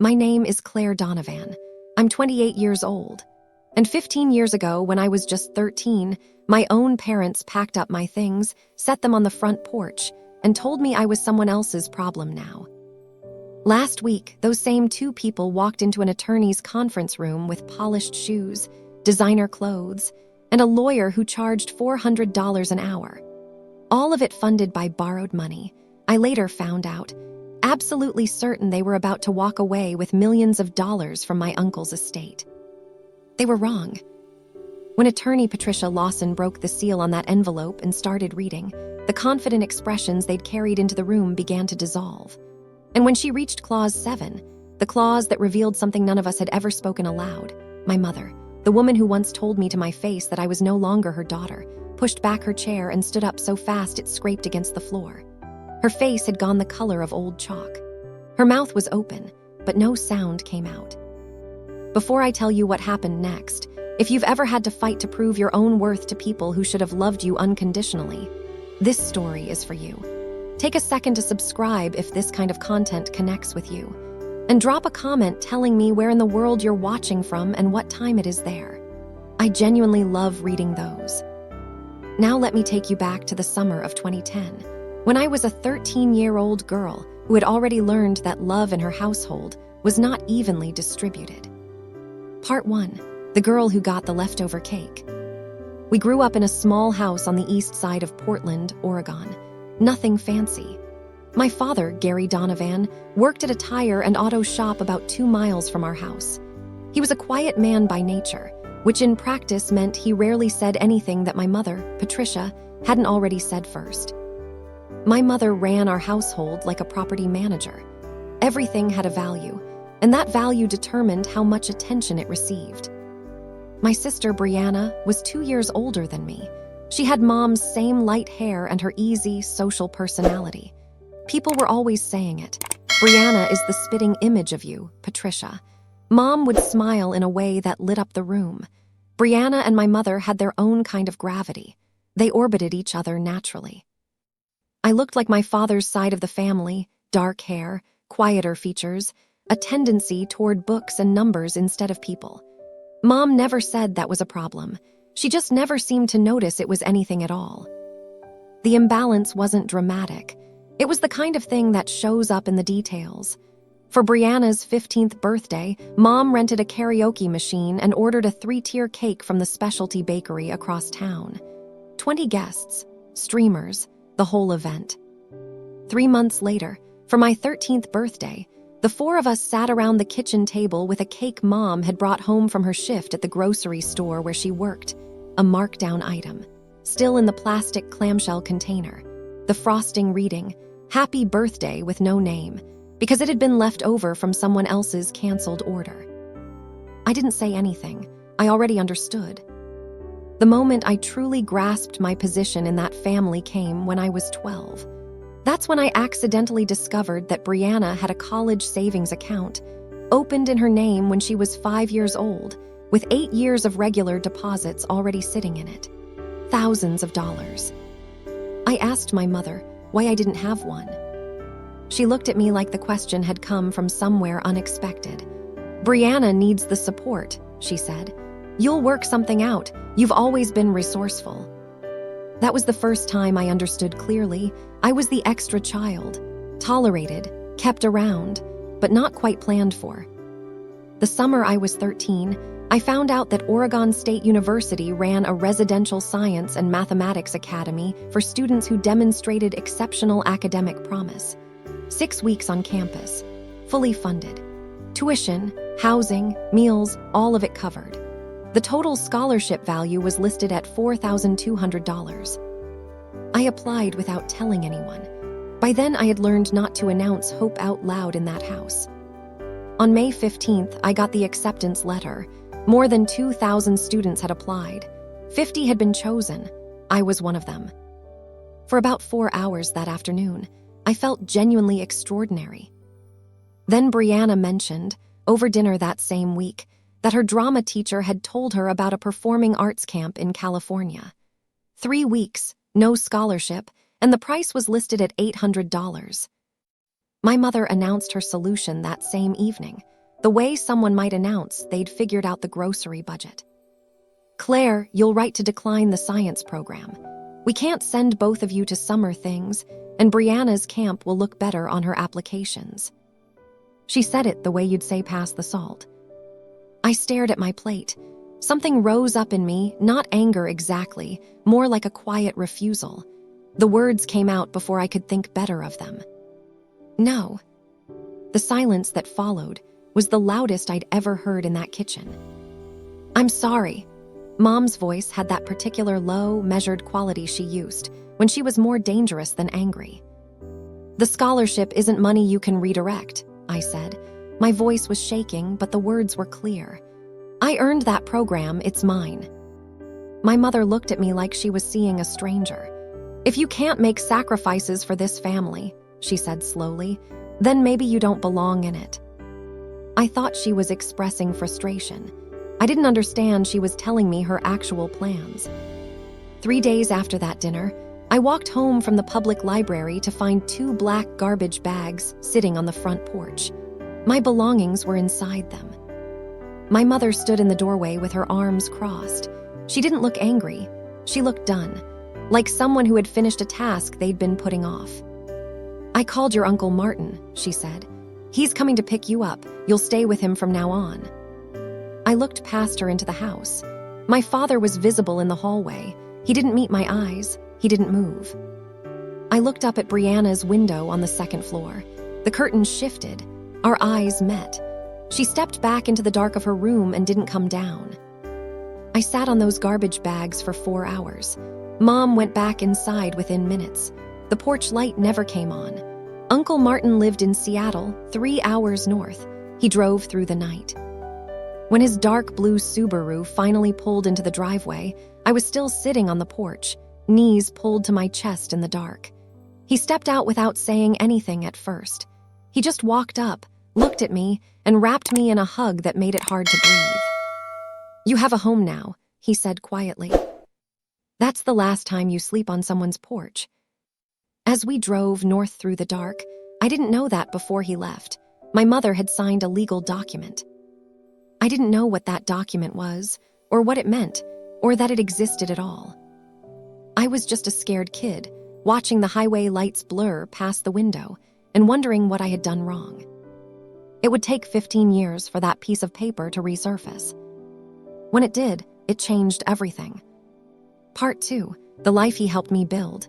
My name is Claire Donovan. I'm 28 years old. And 15 years ago, when I was just 13, my own parents packed up my things, set them on the front porch, and told me I was someone else's problem now. Last week, those same two people walked into an attorney's conference room with polished shoes, designer clothes, and a lawyer who charged $400 an hour. All of it funded by borrowed money. I later found out, absolutely certain they were about to walk away with millions of dollars from my uncle's estate. They were wrong. When attorney Patricia Lawson broke the seal on that envelope and started reading, the confident expressions they'd carried into the room began to dissolve. And when she reached Clause 7, the clause that revealed something none of us had ever spoken aloud, my mother, the woman who once told me to my face that I was no longer her daughter, pushed back her chair and stood up so fast it scraped against the floor. Her face had gone the color of old chalk. Her mouth was open, but no sound came out. Before I tell you what happened next, if you've ever had to fight to prove your own worth to people who should have loved you unconditionally, this story is for you. Take a second to subscribe if this kind of content connects with you, and drop a comment telling me where in the world you're watching from and what time it is there. I genuinely love reading those. Now let me take you back to the summer of 2010, when I was a 13-year-old girl who had already learned that love in her household was not evenly distributed. Part 1. The girl who got the leftover cake. We grew up in a small house on the east side of Portland, Oregon. Nothing fancy. My father, Gary Donovan, worked at a tire and auto shop about 2 miles from our house. He was a quiet man by nature, which in practice meant he rarely said anything that my mother, Patricia, hadn't already said first. My mother ran our household like a property manager. Everything had a value, and that value determined how much attention it received. My sister, Brianna, was 2 years older than me. She had Mom's same light hair and her easy, social personality. People were always saying it. Brianna is the spitting image of you, Patricia. Mom would smile in a way that lit up the room. Brianna and my mother had their own kind of gravity. They orbited each other naturally. I looked like my father's side of the family, dark hair, quieter features, a tendency toward books and numbers instead of people. Mom never said that was a problem. She just never seemed to notice it was anything at all. The imbalance wasn't dramatic. It was the kind of thing that shows up in the details. For Brianna's 15th birthday, Mom rented a karaoke machine and ordered a 3-tier cake from the specialty bakery across town. 20 guests, streamers, the whole event. 3 months later, for my 13th birthday, the 4 of us sat around the kitchen table with a cake Mom had brought home from her shift at the grocery store where she worked, a markdown item, still in the plastic clamshell container, the frosting reading, "Happy Birthday" with no name, because it had been left over from someone else's canceled order. I didn't say anything. I already understood. The moment I truly grasped my position in that family came when I was 12. That's when I accidentally discovered that Brianna had a college savings account, opened in her name when she was 5 years old, with 8 years of regular deposits already sitting in it. Thousands of dollars. I asked my mother why I didn't have one. She looked at me like the question had come from somewhere unexpected. "Brianna needs the support," she said. "You'll work something out. You've always been resourceful." That was the first time I understood clearly. I was the extra child, tolerated, kept around, but not quite planned for. The summer I was 13, I found out that Oregon State University ran a residential science and mathematics academy for students who demonstrated exceptional academic promise. 6 weeks on campus, fully funded. Tuition, housing, meals, all of it covered. The total scholarship value was listed at $4,200. I applied without telling anyone. By then, I had learned not to announce hope out loud in that house. On May 15th, I got the acceptance letter. More than 2,000 students had applied. 50 had been chosen. I was one of them. For about 4 hours that afternoon, I felt genuinely extraordinary. Then Brianna mentioned, over dinner that same week, that her drama teacher had told her about a performing arts camp in California. 3 weeks, no scholarship, and the price was listed at $800. My mother announced her solution that same evening, the way someone might announce they'd figured out the grocery budget. "Claire, you'll write to decline the science program. We can't send both of you to summer things, and Brianna's camp will look better on her applications." She said it the way you'd say pass the salt. I stared at my plate. Something rose up in me, not anger exactly, more like a quiet refusal. The words came out before I could think better of them. "No." The silence that followed was the loudest I'd ever heard in that kitchen. "I'm sorry." Mom's voice had that particular low, measured quality she used when she was more dangerous than angry. "The scholarship isn't money you can redirect," I said. My voice was shaking, but the words were clear. "I earned that program, it's mine." My mother looked at me like she was seeing a stranger. "If you can't make sacrifices for this family," she said slowly, "then maybe you don't belong in it." I thought she was expressing frustration. I didn't understand she was telling me her actual plans. 3 days after that dinner, I walked home from the public library to find 2 black garbage bags sitting on the front porch. My belongings were inside them. My mother stood in the doorway with her arms crossed. She didn't look angry. She looked done, like someone who had finished a task they'd been putting off. "I called your Uncle Martin," she said. "He's coming to pick you up. You'll stay with him from now on." I looked past her into the house. My father was visible in the hallway. He didn't meet my eyes. He didn't move. I looked up at Brianna's window on the second floor. The curtains shifted. Our eyes met. She stepped back into the dark of her room and didn't come down. I sat on those garbage bags for 4 hours. Mom went back inside within minutes. The porch light never came on. Uncle Martin lived in Seattle, 3 hours north. He drove through the night. When his dark blue Subaru finally pulled into the driveway, I was still sitting on the porch, knees pulled to my chest in the dark. He stepped out without saying anything at first. He just walked up, looked at me, and wrapped me in a hug that made it hard to breathe. "You have a home now," he said quietly. "That's the last time you sleep on someone's porch." As we drove north through the dark, I didn't know that before he left. My mother had signed a legal document. I didn't know what that document was, or what it meant, or that it existed at all. I was just a scared kid, watching the highway lights blur past the window and wondering what I had done wrong. It would take 15 years for that piece of paper to resurface. When it did, it changed everything. Part 2, the life he helped me build.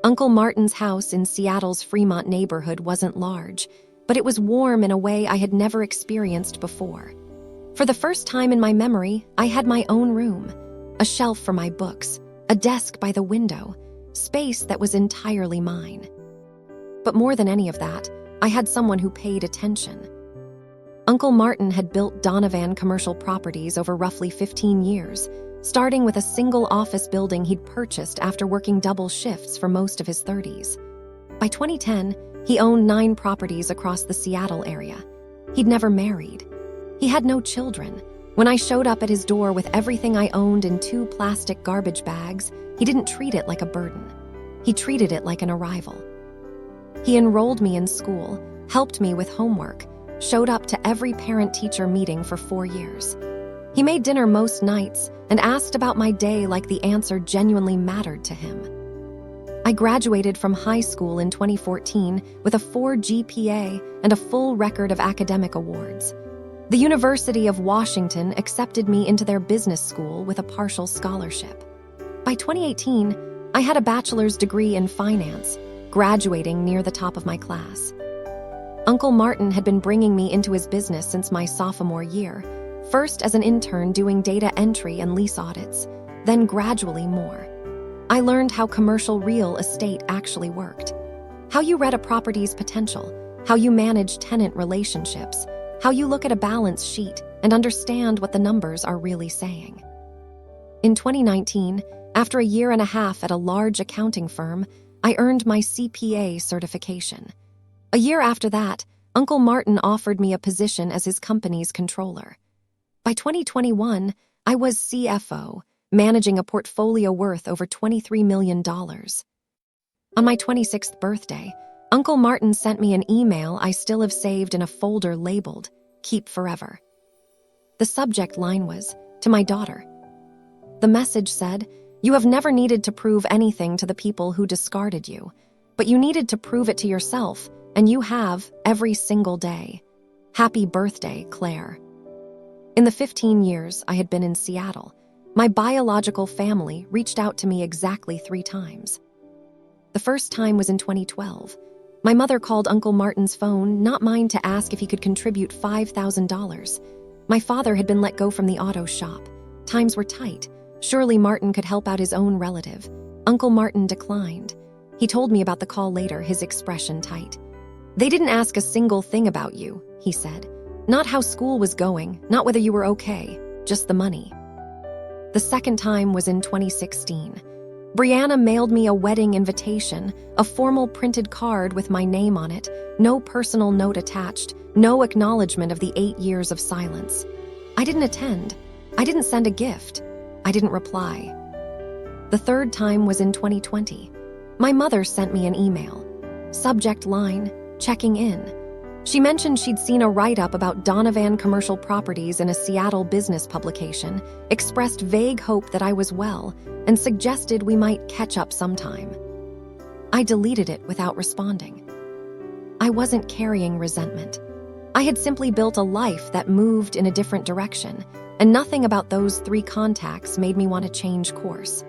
Uncle Martin's house in Seattle's Fremont neighborhood wasn't large, but it was warm in a way I had never experienced before. For the first time in my memory, I had my own room, a shelf for my books, a desk by the window, space that was entirely mine. But more than any of that, I had someone who paid attention. Uncle Martin had built Donovan commercial properties over roughly 15 years, starting with a single office building he'd purchased after working double shifts for most of his 30s. By 2010, he owned 9 properties across the Seattle area. He'd never married. He had no children. When I showed up at his door with everything I owned in 2 plastic garbage bags, he didn't treat it like a burden. He treated it like an arrival. He enrolled me in school, helped me with homework, showed up to every parent-teacher meeting for 4 years. He made dinner most nights and asked about my day like the answer genuinely mattered to him. I graduated from high school in 2014 with a 4 GPA and a full record of academic awards. The University of Washington accepted me into their business school with a partial scholarship. By 2018, I had a bachelor's degree in finance, graduating near the top of my class. Uncle Martin had been bringing me into his business since my sophomore year, first as an intern doing data entry and lease audits, then gradually more. I learned how commercial real estate actually worked, how you read a property's potential, how you manage tenant relationships, how you look at a balance sheet and understand what the numbers are really saying. In 2019, after a year and a half at a large accounting firm, I earned my CPA certification. A year after that, Uncle Martin offered me a position as his company's controller. By 2021, I was CFO, managing a portfolio worth over $23 million. On my 26th birthday, Uncle Martin sent me an email I still have saved in a folder labeled, "Keep Forever." The subject line was, "To my daughter." The message said, "You have never needed to prove anything to the people who discarded you, but you needed to prove it to yourself, and you have every single day. Happy birthday, Claire." In the 15 years I had been in Seattle, my biological family reached out to me exactly 3 times. The first time was in 2012. My mother called Uncle Martin's phone, not mine, to ask if he could contribute $5,000. My father had been let go from the auto shop. Times were tight. Surely Martin could help out his own relative. Uncle Martin declined. He told me about the call later, his expression tight. "They didn't ask a single thing about you," he said. "Not how school was going, not whether you were okay, just the money." The second time was in 2016. Brianna mailed me a wedding invitation, a formal printed card with my name on it, no personal note attached, no acknowledgement of the 8 years of silence. I didn't attend. I didn't send a gift. I didn't reply. The third time was in 2020. My mother sent me an email. Subject line, "Checking in." She mentioned she'd seen a write-up about Donovan commercial properties in a Seattle business publication, expressed vague hope that I was well, and suggested we might catch up sometime. I deleted it without responding. I wasn't carrying resentment. I had simply built a life that moved in a different direction, and nothing about those 3 contacts made me want to change course.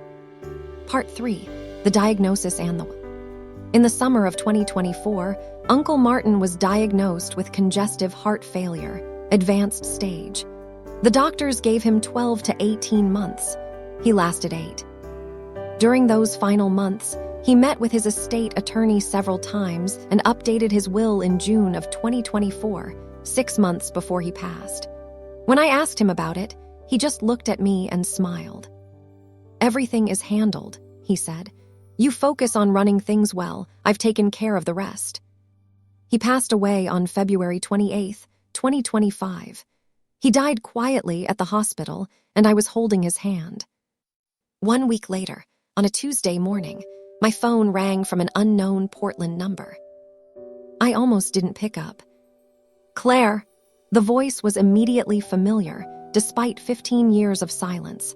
Part 3, the diagnosis and the will. In the summer of 2024, Uncle Martin was diagnosed with congestive heart failure, advanced stage. The doctors gave him 12 to 18 months. He lasted 8. During those final months, he met with his estate attorney several times and updated his will in June of 2024, 6 months before he passed. When I asked him about it, he just looked at me and smiled. "Everything is handled," he said. "You focus on running things well. I've taken care of the rest." He passed away on February 28, 2025. He died quietly at the hospital, and I was holding his hand. 1 week later, on a Tuesday morning, my phone rang from an unknown Portland number. I almost didn't pick up. "Claire." The voice was immediately familiar, despite 15 years of silence.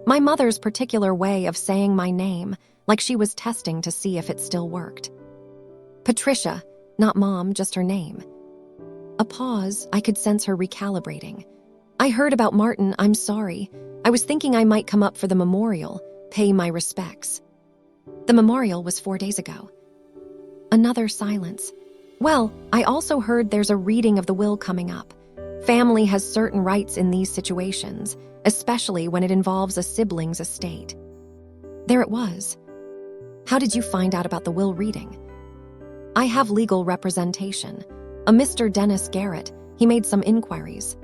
My mother's particular way of saying my name, like she was testing to see if it still worked. "Patricia," not Mom, just her name. A pause, I could sense her recalibrating. "I heard about Martin, I'm sorry. I was thinking I might come up for the memorial, pay my respects." "The memorial was 4 days ago." Another silence. "Well, I also heard there's a reading of the will coming up. Family has certain rights in these situations, especially when it involves a sibling's estate." There it was. "How did you find out about the will reading?" "I have legal representation. A Mr. Dennis Garrett. He made some inquiries."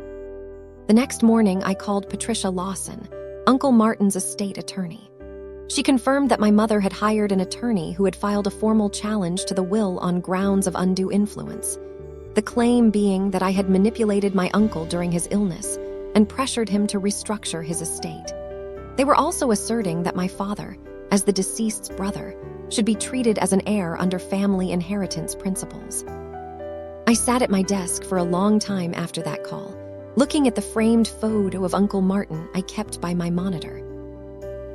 The next morning, I called Patricia Lawson, Uncle Martin's estate attorney. She confirmed that my mother had hired an attorney who had filed a formal challenge to the will on grounds of undue influence. The claim being that I had manipulated my uncle during his illness and pressured him to restructure his estate. They were also asserting that my father, as the deceased's brother, should be treated as an heir under family inheritance principles. I sat at my desk for a long time after that call, looking at the framed photo of Uncle Martin I kept by my monitor.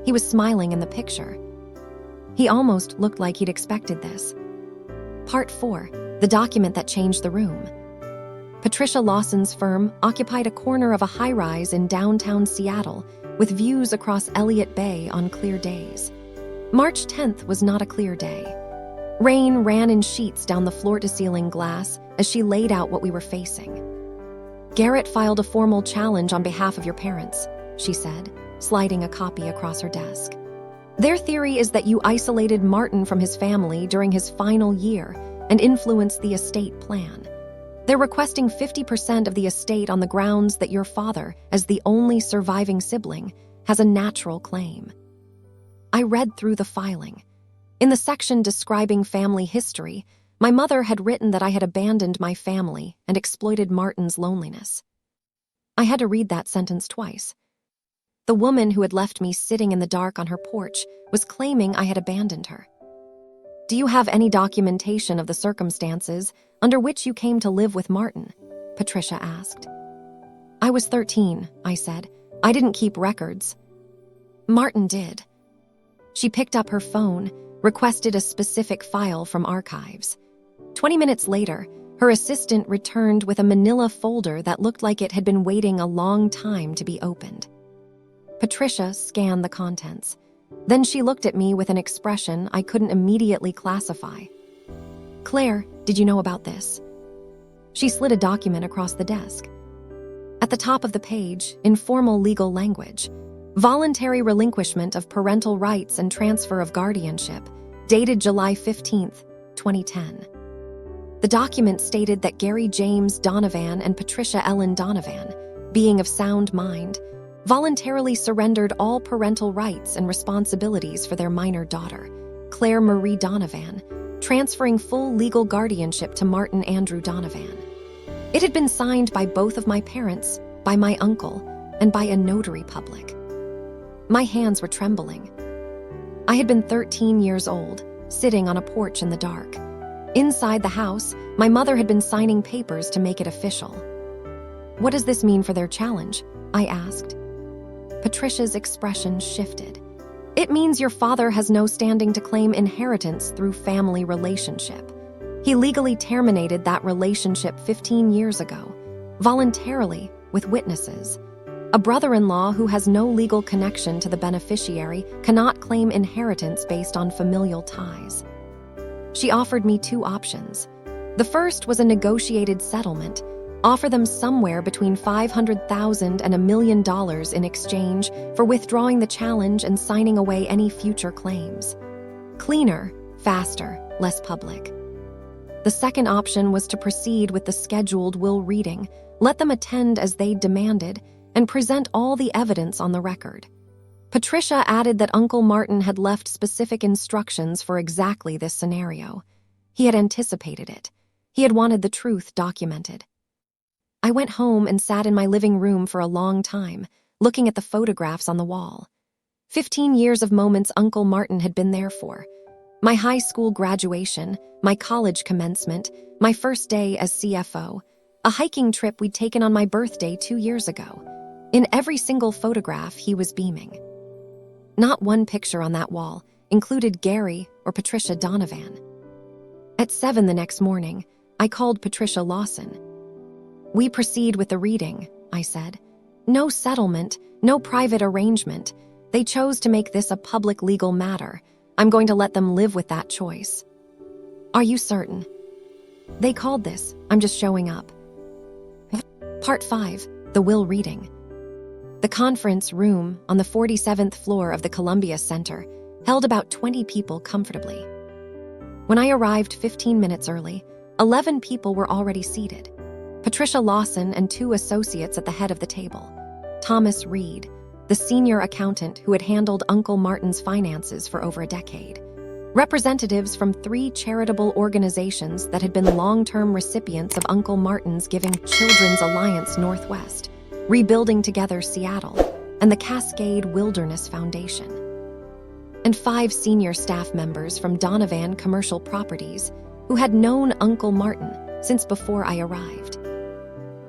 He was smiling in the picture. He almost looked like he'd expected this. Part 4, the document that changed the room. Patricia Lawson's firm occupied a corner of a high-rise in downtown Seattle with views across Elliott Bay on clear days. March 10th was not a clear day. Rain ran in sheets down the floor-to-ceiling glass as she laid out what we were facing. "Garrett filed a formal challenge on behalf of your parents," she said, sliding a copy across her desk. "Their theory is that you isolated Martin from his family during his final year and influenced the estate plan. They're requesting 50% of the estate on the grounds that your father, as the only surviving sibling, has a natural claim." I read through the filing. In the section describing family history, my mother had written that I had abandoned my family and exploited Martin's loneliness. I had to read that sentence twice. The woman who had left me sitting in the dark on her porch was claiming I had abandoned her. Do you have any documentation of the circumstances under which you came to live with Martin? Patricia asked. I was 13, I said. I didn't keep records. Martin did. She picked up her phone, requested a specific file from archives. 20 minutes later, her assistant returned with a manila folder that looked like it had been waiting a long time to be opened. Patricia scanned the contents. Then she looked at me with an expression I couldn't immediately classify. Claire, did you know about this? She slid a document across the desk. At the top of the page, in formal legal language, voluntary relinquishment of parental rights and transfer of guardianship, dated July 15, 2010. The document stated that Gary James Donovan and Patricia Ellen Donovan, being of sound mind, voluntarily surrendered all parental rights and responsibilities for their minor daughter, Claire Marie Donovan, transferring full legal guardianship to Martin Andrew Donovan. It had been signed by both of my parents, by my uncle, and by a notary public. My hands were trembling. I had been 13 years old, sitting on a porch in the dark. Inside the house, my mother had been signing papers to make it official. What does this mean for their challenge? I asked. Patricia's expression shifted. It means your father has no standing to claim inheritance through family relationship. He legally terminated that relationship 15 years ago, voluntarily, with witnesses. A brother-in-law who has no legal connection to the beneficiary cannot claim inheritance based on familial ties. She offered me two options. The first was a negotiated settlement. Offer them somewhere between $500,000 and $1 million in exchange for withdrawing the challenge and signing away any future claims. Cleaner, faster, less public. The second option was to proceed with the scheduled will reading, let them attend as they demanded, and present all the evidence on the record. Patricia added that Uncle Martin had left specific instructions for exactly this scenario. He had anticipated it. He had wanted the truth documented. I went home and sat in my living room for a long time, looking at the photographs on the wall. 15 years of moments Uncle Martin had been there for. My high school graduation, my college commencement, my first day as CFO, a hiking trip we'd taken on my birthday 2 years ago. In every single photograph, he was beaming. Not one picture on that wall included Gary or Patricia Donovan. At 7 the next morning, I called Patricia Lawson. We proceed with the reading, I said. No settlement, no private arrangement. They chose to make this a public legal matter. I'm going to let them live with that choice. Are you certain? They called this, I'm just showing up. Part 5, the will reading. The conference room on the 47th floor of the Columbia Center held about 20 people comfortably. When I arrived 15 minutes early, 11 people were already seated. Patricia Lawson and 2 associates at the head of the table. Thomas Reed, the senior accountant who had handled Uncle Martin's finances for over a decade. Representatives from 3 charitable organizations that had been long-term recipients of Uncle Martin's giving Children's Alliance Northwest, Rebuilding Together Seattle, and the Cascade Wilderness Foundation. And 5 senior staff members from Donovan Commercial Properties who had known Uncle Martin since before I arrived.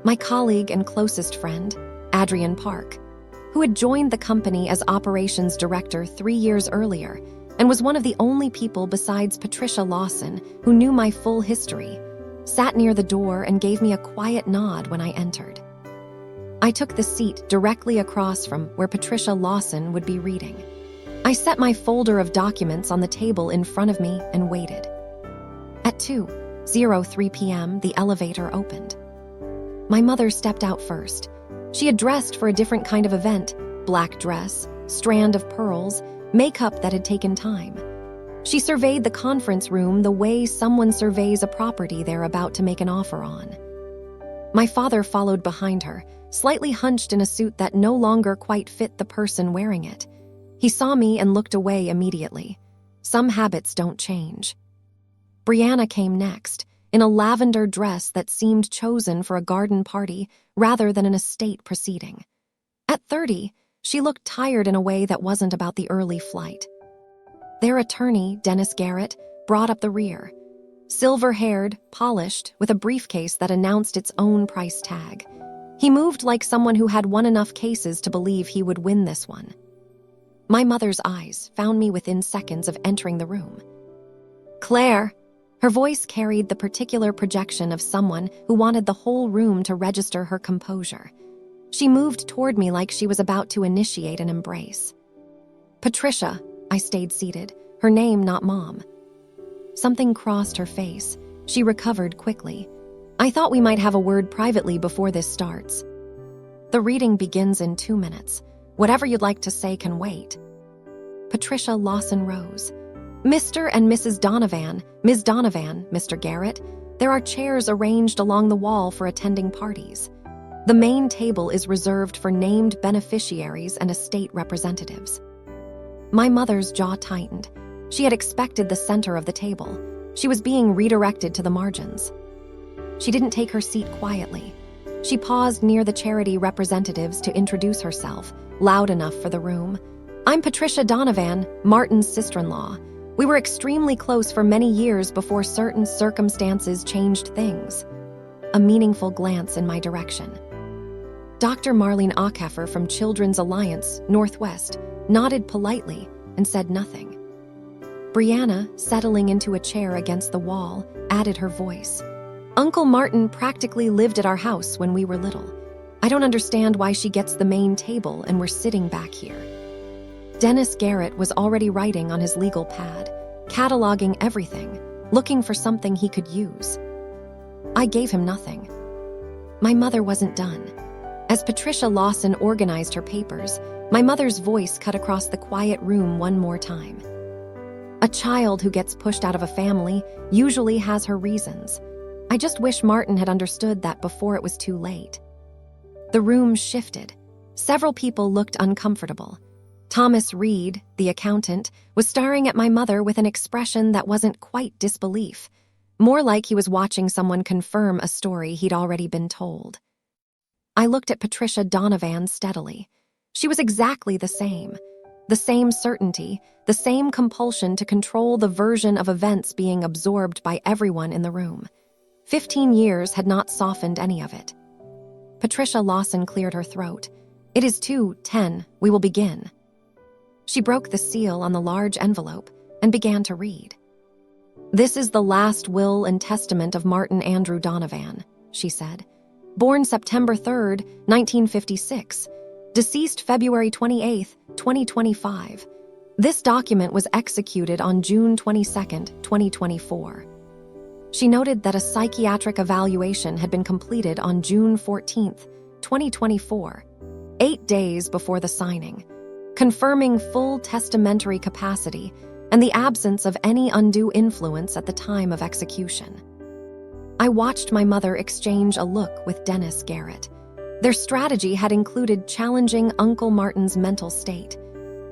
My colleague and closest friend, Adrian Park, who had joined the company as operations director 3 years earlier and was one of the only people besides Patricia Lawson who knew my full history, sat near the door and gave me a quiet nod when I entered. I took the seat directly across from where Patricia Lawson would be reading. I set my folder of documents on the table in front of me and waited. At 2:03 p.m., the elevator opened. My mother stepped out first. She had dressed for a different kind of event, black dress, strand of pearls, makeup that had taken time. She surveyed the conference room the way someone surveys a property they're about to make an offer on. My father followed behind her, slightly hunched in a suit that no longer quite fit the person wearing it. He saw me and looked away immediately. Some habits don't change. Brianna came next, in a lavender dress that seemed chosen for a garden party rather than an estate proceeding. At 30, she looked tired in a way that wasn't about the early flight. Their attorney, Dennis Garrett, brought up the rear. Silver-haired, polished, with a briefcase that announced its own price tag. He moved like someone who had won enough cases to believe he would win this one. My mother's eyes found me within seconds of entering the room. "Claire!" Her voice carried the particular projection of someone who wanted the whole room to register her composure. She moved toward me like she was about to initiate an embrace. "Patricia," I stayed seated, her name not Mom. Something crossed her face. She recovered quickly. "I thought we might have a word privately before this starts." "The reading begins in 2 minutes. Whatever you'd like to say can wait." Patricia Lawson rose. "Mr. and Mrs. Donovan, Ms. Donovan, Mr. Garrett, there are chairs arranged along the wall for attending parties. The main table is reserved for named beneficiaries and estate representatives." My mother's jaw tightened. She had expected the center of the table. She was being redirected to the margins. She didn't take her seat quietly. She paused near the charity representatives to introduce herself, loud enough for the room. "I'm Patricia Donovan, Martin's sister-in-law. We were extremely close for many years before certain circumstances changed things." A meaningful glance in my direction. Dr. Marlene Ackheffer from Children's Alliance, Northwest, nodded politely and said nothing. Brianna, settling into a chair against the wall, added her voice. "Uncle Martin practically lived at our house when we were little. I don't understand why she gets the main table and we're sitting back here." Dennis Garrett was already writing on his legal pad, cataloging everything, looking for something he could use. I gave him nothing. My mother wasn't done. As Patricia Lawson organized her papers, my mother's voice cut across the quiet room one more time. "A child who gets pushed out of a family usually has her reasons. I just wish Martin had understood that before it was too late." The room shifted. Several people looked uncomfortable. Thomas Reed, the accountant, was staring at my mother with an expression that wasn't quite disbelief, more like he was watching someone confirm a story he'd already been told. I looked at Patricia Donovan steadily. She was exactly the same. The same certainty, the same compulsion to control the version of events being absorbed by everyone in the room. 15 years had not softened any of it. Patricia Lawson cleared her throat. "It is 2:10. We will begin." She broke the seal on the large envelope and began to read. "This is the last will and testament of Martin Andrew Donovan," she said. "Born September 3rd, 1956. Deceased February 28th, 2025. This document was executed on June 22nd, 2024. She noted that a psychiatric evaluation had been completed on June 14th, 2024, 8 days before the signing, confirming full testamentary capacity and the absence of any undue influence at the time of execution. I watched my mother exchange a look with Dennis Garrett. Their strategy had included challenging Uncle Martin's mental state.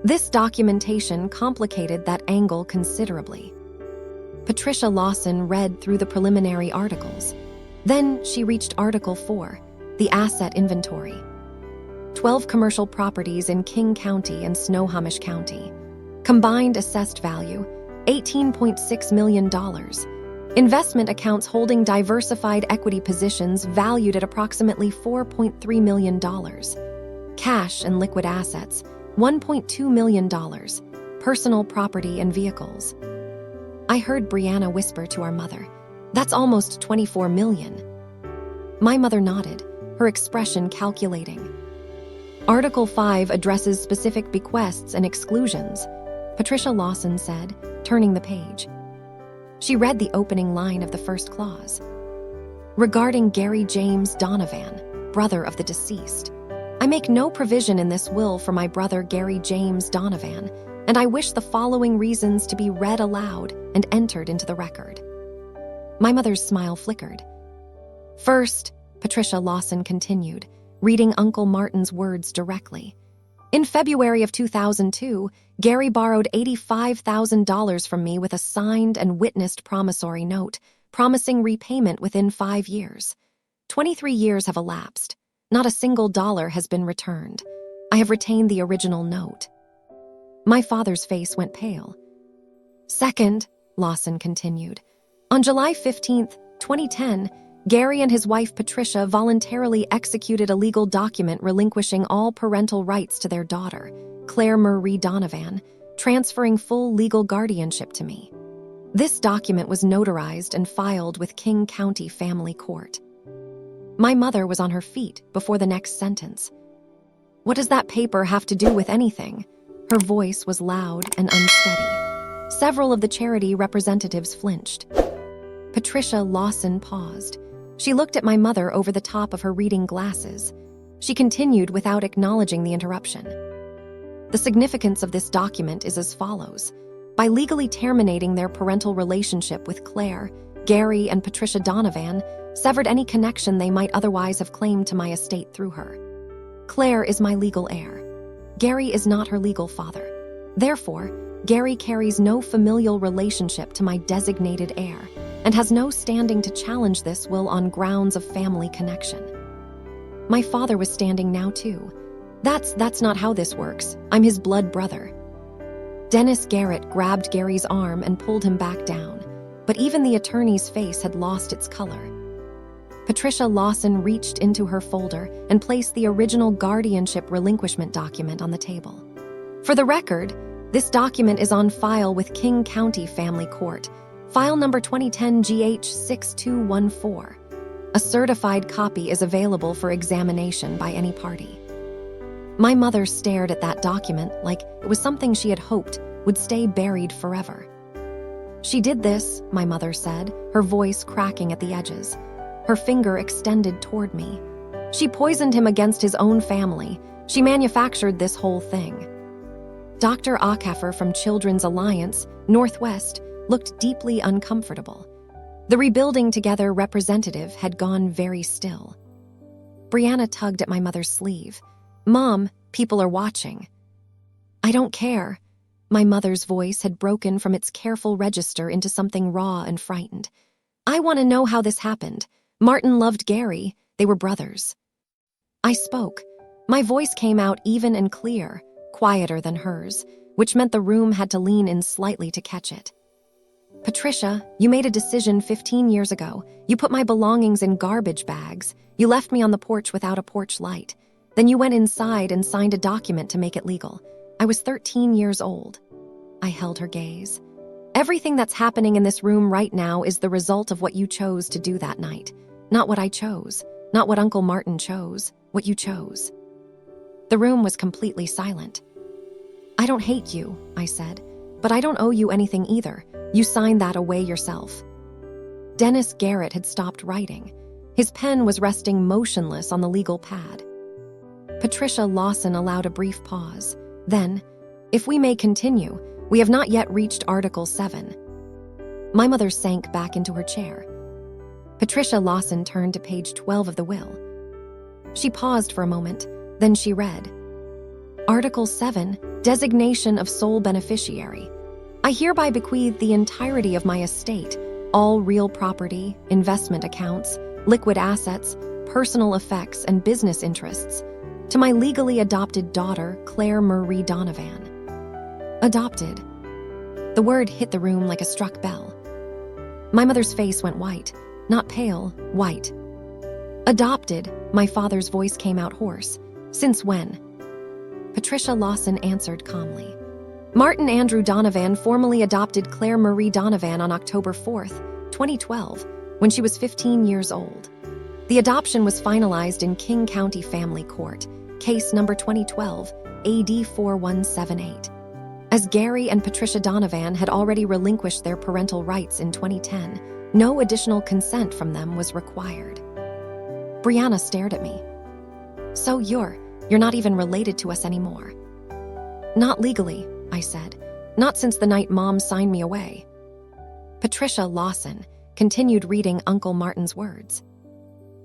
This documentation complicated that angle considerably. Patricia Lawson read through the preliminary articles. Then she reached Article 4, the asset inventory. 12 commercial properties in King County and Snohomish County. Combined assessed value, $18.6 million. Investment accounts holding diversified equity positions valued at approximately $4.3 million. Cash and liquid assets, $1.2 million. Personal property and vehicles. I heard Brianna whisper to our mother, "That's almost $24 million." My mother nodded, her expression calculating. Article 5 addresses specific bequests and exclusions, Patricia Lawson said, turning the page. She read the opening line of the first clause. Regarding Gary James Donovan, brother of the deceased, I make no provision in this will for my brother Gary James Donovan, and I wish the following reasons to be read aloud and entered into the record. My mother's smile flickered. First, Patricia Lawson continued, reading Uncle Martin's words directly. In February of 2002, Gary borrowed $85,000 from me with a signed and witnessed promissory note, promising repayment within 5 years. 23 years have elapsed. Not a single dollar has been returned. I have retained the original note. My father's face went pale. Second, Lawson continued. On July 15th, 2010, Gary and his wife Patricia voluntarily executed a legal document relinquishing all parental rights to their daughter, Claire Marie Donovan, transferring full legal guardianship to me. This document was notarized and filed with King County Family Court. My mother was on her feet before the next sentence. What does that paper have to do with anything? Her voice was loud and unsteady. Several of the charity representatives flinched. Patricia Lawson paused. She looked at my mother over the top of her reading glasses. She continued without acknowledging the interruption. The significance of this document is as follows. By legally terminating their parental relationship with Claire, Gary and Patricia Donovan severed any connection they might otherwise have claimed to my estate through her. Claire is my legal heir. Gary is not her legal father. Therefore, Gary carries no familial relationship to my designated heir and has no standing to challenge this will on grounds of family connection. My father was standing now too. That's not how this works. I'm his blood brother. Dennis Garrett grabbed Gary's arm and pulled him back down, but even the attorney's face had lost its color. Patricia Lawson reached into her folder and placed the original guardianship relinquishment document on the table. For the record, this document is on file with King County Family Court, file number 2010 GH6214. A certified copy is available for examination by any party. My mother stared at that document like it was something she had hoped would stay buried forever. She did this, my mother said, her voice cracking at the edges. Her finger extended toward me. She poisoned him against his own family. She manufactured this whole thing. Dr. Acaffer from Children's Alliance, Northwest, looked deeply uncomfortable. The Rebuilding Together representative had gone very still. Brianna tugged at my mother's sleeve. Mom, people are watching. I don't care. My mother's voice had broken from its careful register into something raw and frightened. I want to know how this happened. Martin loved Gary. They were brothers. I spoke. My voice came out even and clear, quieter than hers, which meant the room had to lean in slightly to catch it. Patricia, you made a decision 15 years ago. You put my belongings in garbage bags. You left me on the porch without a porch light. Then you went inside and signed a document to make it legal. I was 13 years old. I held her gaze. Everything that's happening in this room right now is the result of what you chose to do that night. Not what I chose. Not what Uncle Martin chose. What you chose. The room was completely silent. I don't hate you, I said, but I don't owe you anything either. You signed that away yourself. Dennis Garrett had stopped writing. His pen was resting motionless on the legal pad. Patricia Lawson allowed a brief pause. Then, if we may continue, we have not yet reached Article 7. My mother sank back into her chair. Patricia Lawson turned to page 12 of the will. She paused for a moment, then she read, Article 7, Designation of Sole Beneficiary. I hereby bequeath the entirety of my estate, all real property, investment accounts, liquid assets, personal effects, and business interests, to my legally adopted daughter, Claire Marie Donovan. Adopted. The word hit the room like a struck bell. My mother's face went white, not pale, white. Adopted, my father's voice came out hoarse. Since when? Patricia Lawson answered calmly. Martin Andrew Donovan formally adopted Claire Marie Donovan on October 4th, 2012, when she was 15 years old. The adoption was finalized in King County Family Court, case number 2012, AD 4178. As Gary and Patricia Donovan had already relinquished their parental rights in 2010, no additional consent from them was required. Brianna stared at me. So you're not even related to us anymore. Not legally, I said. Not since the night Mom signed me away. Patricia Lawson continued reading Uncle Martin's words.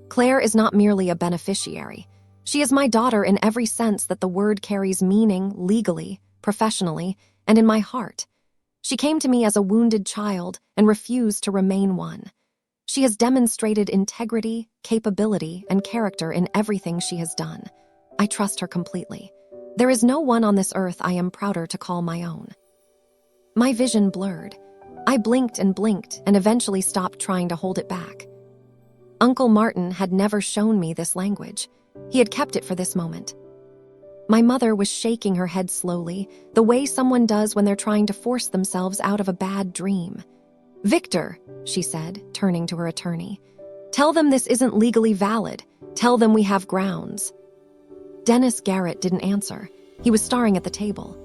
Claire is not merely a beneficiary. She is my daughter in every sense that the word carries meaning legally, professionally, and in my heart. She came to me as a wounded child and refused to remain one. She has demonstrated integrity, capability, and character in everything she has done. I trust her completely. There is no one on this earth I am prouder to call my own. My vision blurred. I blinked and eventually stopped trying to hold it back. Uncle Martin had never shown me this language. He had kept it for this moment. My mother was shaking her head slowly, the way someone does when they're trying to force themselves out of a bad dream. "Victor," she said, turning to her attorney, "tell them this isn't legally valid. Tell them we have grounds." Dennis Garrett didn't answer. He was staring at the table.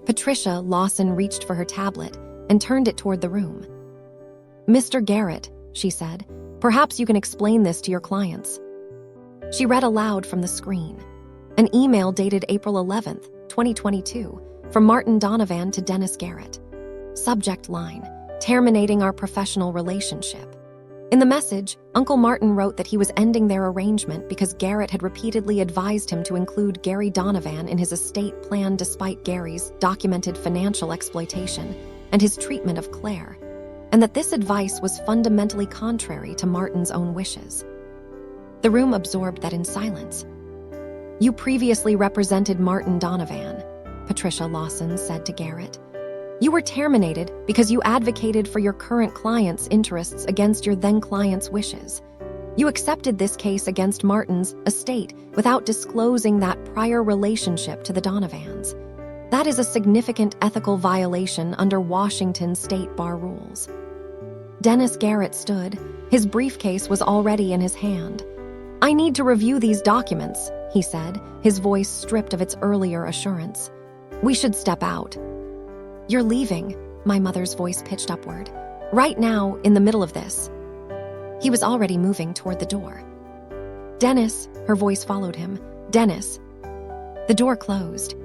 Patricia Lawson reached for her tablet and turned it toward the room. "Mr. Garrett," she said, "perhaps you can explain this to your clients." She read aloud from the screen. An email dated April 11th, 2022, from Martin Donovan to Dennis Garrett. Subject line: terminating our professional relationship. In the message, Uncle Martin wrote that he was ending their arrangement because Garrett had repeatedly advised him to include Gary Donovan in his estate plan despite Gary's documented financial exploitation and his treatment of Claire, and that this advice was fundamentally contrary to Martin's own wishes. The room absorbed that in silence. "You previously represented Martin Donovan," Patricia Lawson said to Garrett. "You were terminated because you advocated for your current client's interests against your then-client's wishes. You accepted this case against Martin's estate without disclosing that prior relationship to the Donovans. That is a significant ethical violation under Washington state bar rules." Dennis Garrett stood. His briefcase was already in his hand. "I need to review these documents," he said, his voice stripped of its earlier assurance. "We should step out." "You're leaving," my mother's voice pitched upward. "Right now, in the middle of this." He was already moving toward the door. "Dennis," her voice followed him. "Dennis." The door closed.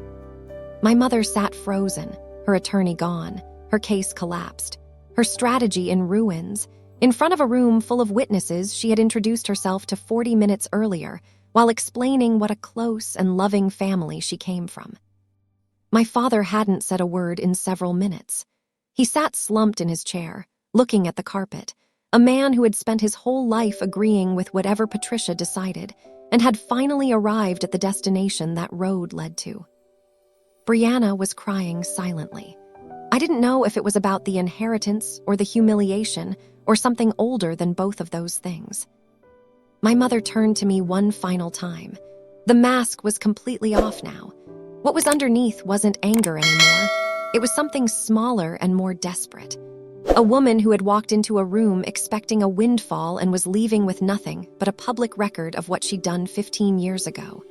My mother sat frozen, her attorney gone, her case collapsed, her strategy in ruins. In front of a room full of witnesses, she had introduced herself to 40 minutes earlier, while explaining what a close and loving family she came from. My father hadn't said a word in several minutes. He sat slumped in his chair, looking at the carpet, a man who had spent his whole life agreeing with whatever Patricia decided, and had finally arrived at the destination that road led to. Brianna was crying silently. I didn't know if it was about the inheritance or the humiliation or something older than both of those things. My mother turned to me one final time. The mask was completely off now. What was underneath wasn't anger anymore. It was something smaller and more desperate. A woman who had walked into a room expecting a windfall and was leaving with nothing but a public record of what she'd done 15 years ago.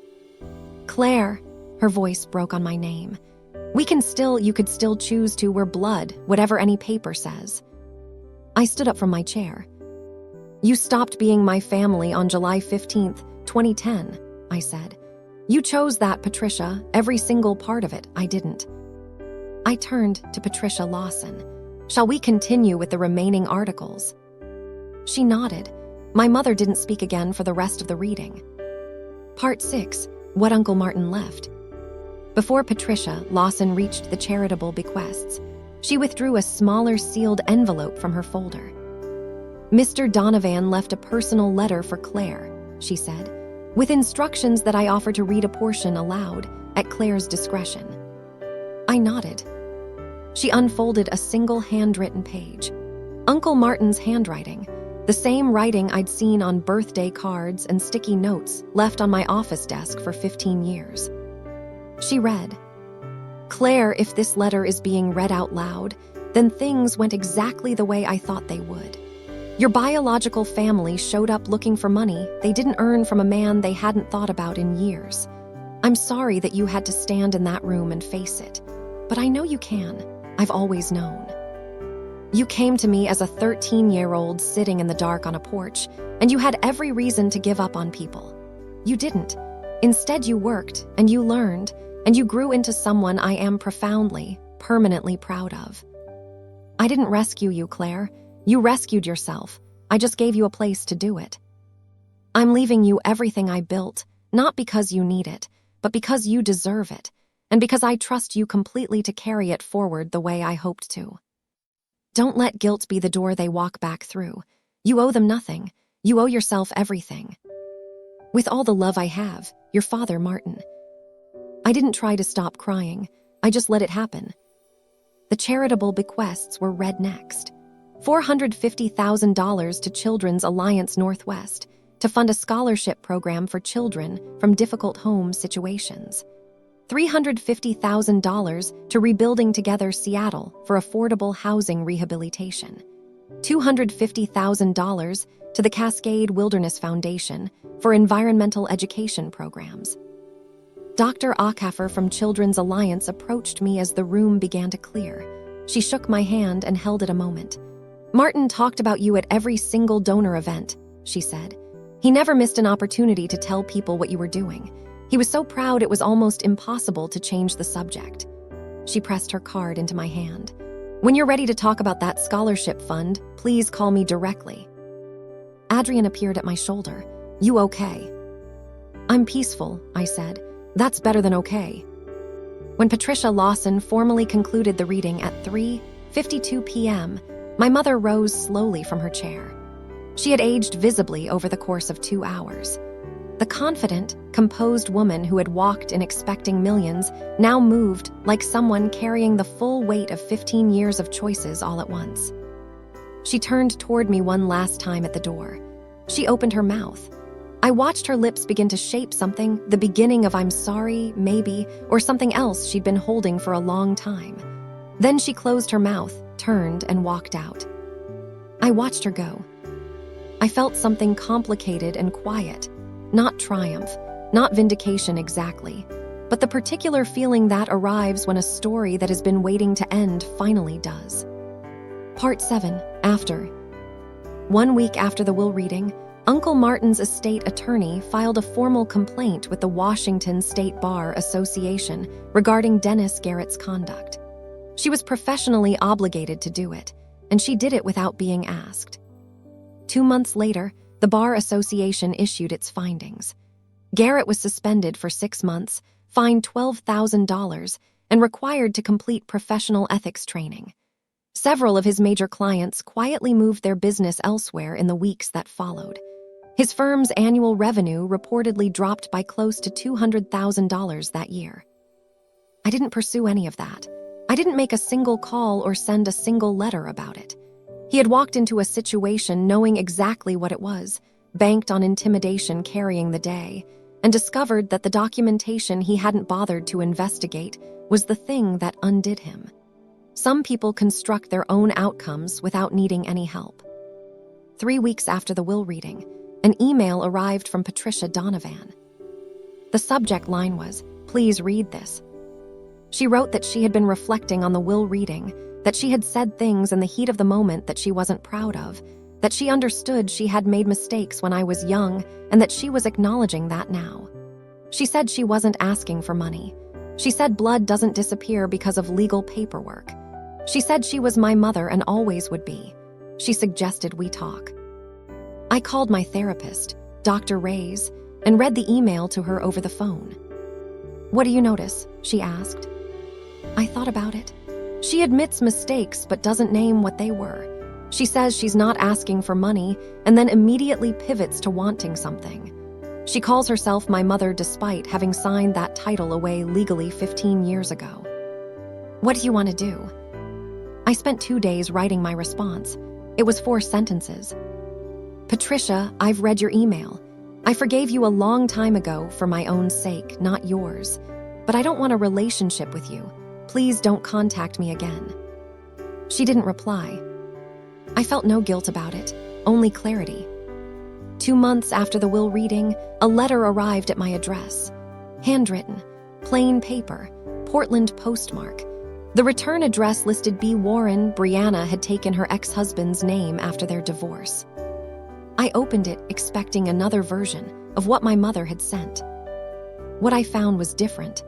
"Claire," her voice broke on my name. You could still choose to, we're blood, whatever any paper says." I stood up from my chair. "You stopped being my family on July 15th, 2010, I said. "You chose that, Patricia, every single part of it, I didn't." I turned to Patricia Lawson. "Shall we continue with the remaining articles?" She nodded. My mother didn't speak again for the rest of the reading. Part 6, What Uncle Martin Left. Before Patricia Lawson reached the charitable bequests, she withdrew a smaller sealed envelope from her folder. "Mr. Donovan left a personal letter for Claire," she said, "with instructions that I offer to read a portion aloud at Claire's discretion." I nodded. She unfolded a single handwritten page. Uncle Martin's handwriting, the same writing I'd seen on birthday cards and sticky notes left on my office desk for 15 years. She read, "Claire, if this letter is being read out loud, then things went exactly the way I thought they would. Your biological family showed up looking for money they didn't earn from a man they hadn't thought about in years. I'm sorry that you had to stand in that room and face it, but I know you can. I've always known. You came to me as a 13-year-old sitting in the dark on a porch, and you had every reason to give up on people. You didn't. Instead, you worked, and you learned, and you grew into someone I am profoundly, permanently proud of. I didn't rescue you, Claire. You rescued yourself. I just gave you a place to do it. I'm leaving you everything I built, not because you need it, but because you deserve it, and because I trust you completely to carry it forward the way I hoped to. Don't let guilt be the door they walk back through. You owe them nothing. You owe yourself everything. With all the love I have, your father, Martin." I didn't try to stop crying. I just let it happen. The charitable bequests were read next. $450,000 to Children's Alliance Northwest to fund a scholarship program for children from difficult home situations. $350,000 to Rebuilding Together Seattle for affordable housing rehabilitation. $250,000 to the Cascade Wilderness Foundation for environmental education programs. Dr. Ackafer from Children's Alliance approached me as the room began to clear. She shook my hand and held it a moment. "Martin talked about you at every single donor event," she said. "He never missed an opportunity to tell people what you were doing. He was so proud it was almost impossible to change the subject." She pressed her card into my hand. "When you're ready to talk about that scholarship fund, please call me directly." Adrian appeared at my shoulder. "You okay?" "I'm peaceful," I said. "That's better than okay." When Patricia Lawson formally concluded the reading at 3:52 p.m., my mother rose slowly from her chair. She had aged visibly over the course of 2 hours. The confident, composed woman who had walked in expecting millions now moved like someone carrying the full weight of 15 years of choices all at once. She turned toward me one last time at the door. She opened her mouth. I watched her lips begin to shape something, the beginning of "I'm sorry," maybe, or something else she'd been holding for a long time. Then she closed her mouth, turned, and walked out. I watched her go. I felt something complicated and quiet. Not triumph, not vindication exactly, but the particular feeling that arrives when a story that has been waiting to end finally does. Part 7, After. 1 week after the will reading, Uncle Martin's estate attorney filed a formal complaint with the Washington State Bar Association regarding Dennis Garrett's conduct. She was professionally obligated to do it, and she did it without being asked. 2 months later, the Bar Association issued its findings. Garrett was suspended for 6 months, fined $12,000, and required to complete professional ethics training. Several of his major clients quietly moved their business elsewhere in the weeks that followed. His firm's annual revenue reportedly dropped by close to $200,000 that year. I didn't pursue any of that. I didn't make a single call or send a single letter about it. He had walked into a situation knowing exactly what it was, banked on intimidation carrying the day, and discovered that the documentation he hadn't bothered to investigate was the thing that undid him. Some people construct their own outcomes without needing any help. 3 weeks after the will reading, an email arrived from Patricia Donovan. The subject line was, "Please read this." She wrote that she had been reflecting on the will reading, that she had said things in the heat of the moment that she wasn't proud of, that she understood she had made mistakes when I was young, and that she was acknowledging that now. She said she wasn't asking for money. She said blood doesn't disappear because of legal paperwork. She said she was my mother and always would be. She suggested we talk. I called my therapist, Dr. Reyes, and read the email to her over the phone. "What do you notice?" she asked. I thought about it. She admits mistakes but doesn't name what they were. She says she's not asking for money and then immediately pivots to wanting something. She calls herself my mother despite having signed that title away legally 15 years ago. "What do you want to do?" I spent 2 days writing my response. It was 4 sentences. "Patricia, I've read your email. I forgave you a long time ago for my own sake, not yours. But I don't want a relationship with you. Please don't contact me again." She didn't reply. I felt no guilt about it, only clarity. 2 months after the will reading, a letter arrived at my address. Handwritten, plain paper, Portland postmark. The return address listed B. Warren. Brianna had taken her ex-husband's name after their divorce. I opened it expecting another version of what my mother had sent. What I found was different.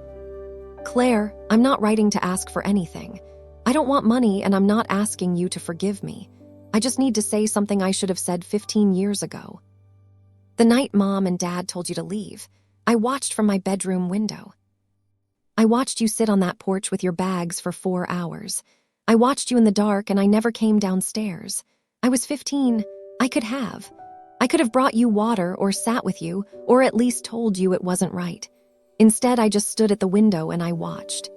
"Claire, I'm not writing to ask for anything. I don't want money and I'm not asking you to forgive me. I just need to say something I should have said 15 years ago. The night Mom and Dad told you to leave, I watched from my bedroom window. I watched you sit on that porch with your bags for 4 hours. I watched you in the dark and I never came downstairs. I was 15. I could have. I could have brought you water or sat with you or at least told you it wasn't right. Instead, I just stood at the window and I watched.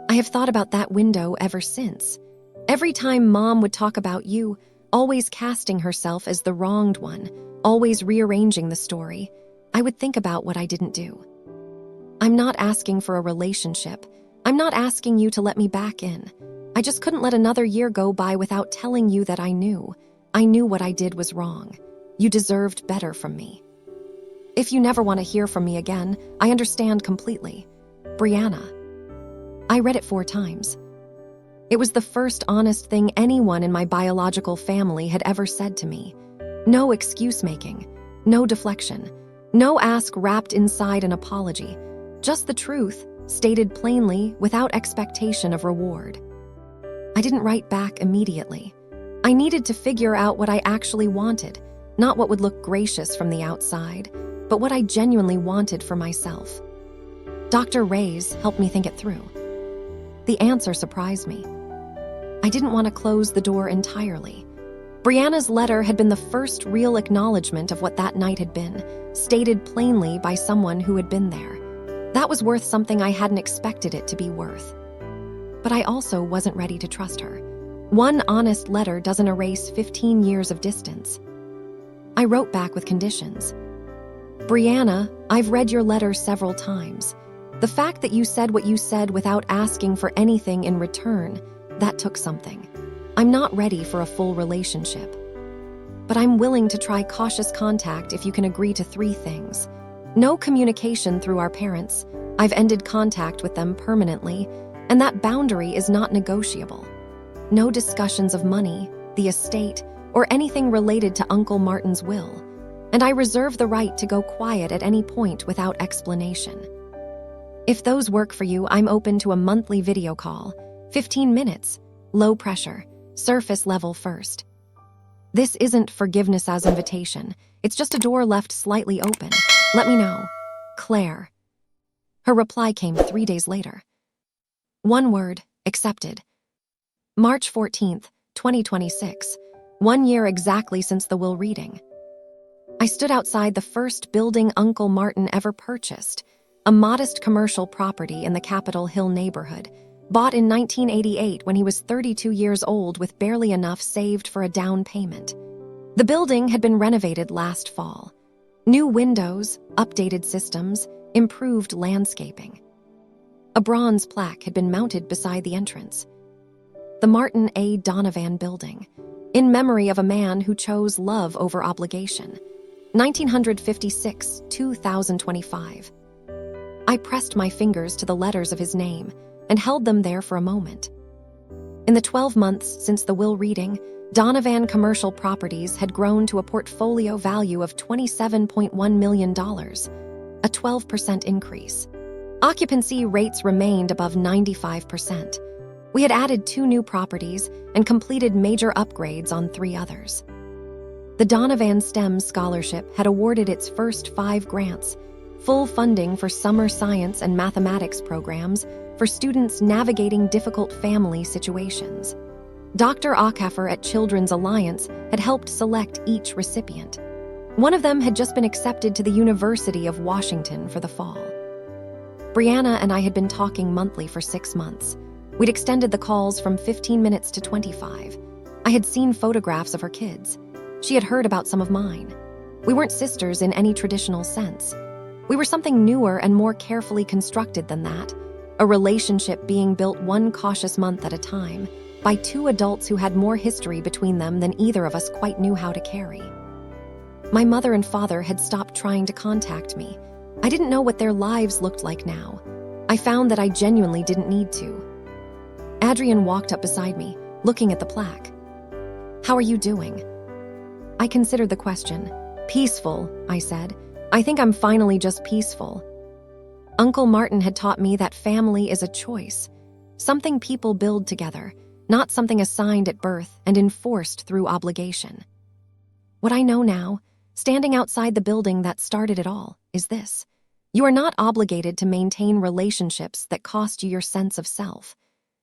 I have thought about that window ever since. Every time Mom would talk about you, always casting herself as the wronged one, always rearranging the story, I would think about what I didn't do. I'm not asking for a relationship. I'm not asking you to let me back in. I just couldn't let another year go by without telling you that I knew. I knew what I did was wrong. You deserved better from me. If you never want to hear from me again, I understand completely. Brianna. I read it 4 times. It was the first honest thing anyone in my biological family had ever said to me. No excuse-making, no deflection, no ask wrapped inside an apology. Just the truth, stated plainly without expectation of reward. I didn't write back immediately. I needed to figure out what I actually wanted, not what would look gracious from the outside, but what I genuinely wanted for myself. Dr. Reyes helped me think it through. The answer surprised me. I didn't want to close the door entirely. Brianna's letter had been the first real acknowledgement of what that night had been, stated plainly by someone who had been there. That was worth something I hadn't expected it to be worth. But I also wasn't ready to trust her. One honest letter doesn't erase 15 years of distance. I wrote back with conditions. Brianna, I've read your letter several times. The fact that you said what you said without asking for anything in return, that took something. I'm not ready for a full relationship. But I'm willing to try cautious contact if you can agree to 3 things. No communication through our parents. I've ended contact with them permanently, and that boundary is not negotiable. No discussions of money, the estate, or anything related to Uncle Martin's will. And I reserve the right to go quiet at any point without explanation. If those work for you, I'm open to a monthly video call. 15 minutes, low pressure, surface level first. This isn't forgiveness as invitation. It's just a door left slightly open. Let me know. Claire. Her reply came 3 days later. One word, accepted. March 14th, 2026. 1 year exactly since the will reading. I stood outside the first building Uncle Martin ever purchased, a modest commercial property in the Capitol Hill neighborhood, bought in 1988 when he was 32 years old with barely enough saved for a down payment. The building had been renovated last fall. New windows, updated systems, improved landscaping. A bronze plaque had been mounted beside the entrance. The Martin A. Donovan Building, in memory of a man who chose love over obligation. 1956-2025. I pressed my fingers to the letters of his name and held them there for a moment. In the 12 months since the will reading, Donovan Commercial Properties had grown to a portfolio value of $27.1 million, a 12% increase. Occupancy rates remained above 95%. We had added 2 new properties and completed major upgrades on 3 others. The Donovan STEM Scholarship had awarded its first 5 grants, full funding for summer science and mathematics programs for students navigating difficult family situations. Dr. Ackheffer at Children's Alliance had helped select each recipient. One of them had just been accepted to the University of Washington for the fall. Brianna and I had been talking monthly for 6 months. We'd extended the calls from 15 minutes to 25. I had seen photographs of her kids. She had heard about some of mine. We weren't sisters in any traditional sense. We were something newer and more carefully constructed than that, a relationship being built one cautious month at a time by 2 adults who had more history between them than either of us quite knew how to carry. My mother and father had stopped trying to contact me. I didn't know what their lives looked like now. I found that I genuinely didn't need to. Adrian walked up beside me, looking at the plaque. "How are you doing?" I considered the question. "Peaceful," I said. "I think I'm finally just peaceful." Uncle Martin had taught me that family is a choice, something people build together, not something assigned at birth and enforced through obligation. What I know now, standing outside the building that started it all, is this. You are not obligated to maintain relationships that cost you your sense of self.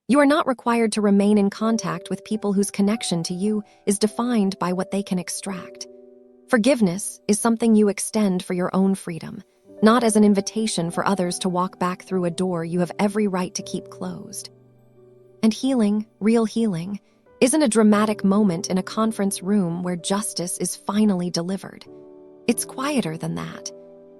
You are not required to remain in contact with people whose connection to you is defined by what they can extract. Forgiveness is something you extend for your own freedom, not as an invitation for others to walk back through a door you have every right to keep closed. And healing, real healing, isn't a dramatic moment in a conference room where justice is finally delivered. It's quieter than that.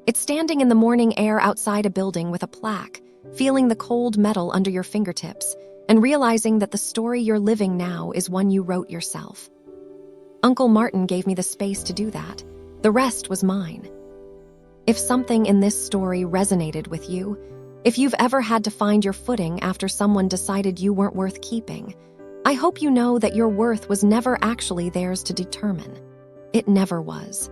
It's standing in the morning air outside a building with a plaque, feeling the cold metal under your fingertips, and realizing that the story you're living now is one you wrote yourself. Uncle Martin gave me the space to do that. The rest was mine. If something in this story resonated with you, if you've ever had to find your footing after someone decided you weren't worth keeping, I hope you know that your worth was never actually theirs to determine. It never was.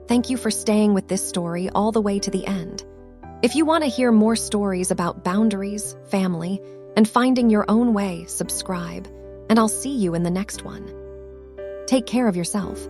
Thank you for staying with this story all the way to the end. If you want to hear more stories about boundaries, family, and finding your own way, subscribe, and I'll see you in the next one. Take care of yourself.